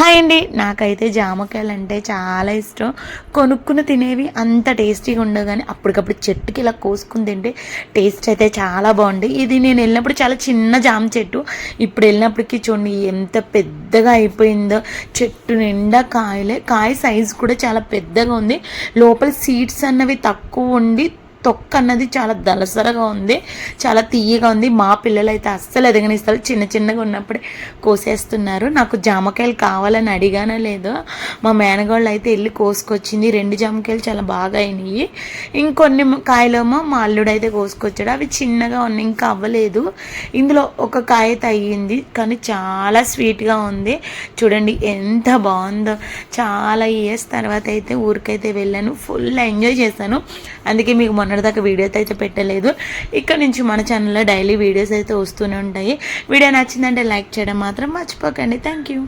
Hi అండి. నాకైతే జామకాయలు అంటే చాలా ఇష్టం. కొనుక్కుని తినేవి అంత టేస్టీగా ఉండవు, కానీ అప్పటికప్పుడు చెట్టుకి ఇలా కోసుకుని తింటే టేస్ట్ అయితే చాలా బాగుంది. ఇది నేను వెళ్ళినప్పుడు చాలా చిన్న జామ చెట్టు, ఇప్పుడు వెళ్ళినప్పటికీ చూడండి ఎంత పెద్దగా అయిపోయిందో. చెట్టు నిండా కాయలే, కాయ సైజు కూడా చాలా పెద్దగా ఉంది. లోపల సీడ్స్ అన్నవి తక్కువ ఉండి తొక్క అన్నది చాలా దలసరగా ఉంది, చాలా తీయగా ఉంది. మా పిల్లలు అయితే అస్సలు ఎదగనిస్తారు, చిన్న చిన్నగా ఉన్నప్పుడే కోసేస్తున్నారు. నాకు జామకాయలు కావాలని అడిగానో లేదో, మా మేనగాళ్ళు అయితే వెళ్ళి కోసుకొచ్చింది. 2 జామకాయలు చాలా బాగా అయినాయి. ఇంకొన్ని కాయలేమో మా అల్లుడు అయితే కోసుకొచ్చాడు, అవి చిన్నగా ఉన్నాయి, ఇంకా అవ్వలేదు. ఇందులో ఒక కాయ అయితే అయ్యింది, కానీ చాలా స్వీట్గా ఉంది. చూడండి ఎంత బాగుందో. చాలా ఇయర్స్ తర్వాత అయితే ఊరికైతే వెళ్ళాను, ఫుల్ ఎంజాయ్ చేశాను. అందుకే మీకు మొన్నటిదాకా వీడియోతో అయితే పెట్టలేదు. ఇక్కడ నుంచి మన ఛానల్లో డైలీ వీడియోస్ అయితే వస్తూనే ఉంటాయి. వీడియో నచ్చిందంటే లైక్ చేయడం మాత్రం మర్చిపోకండి. Thank you.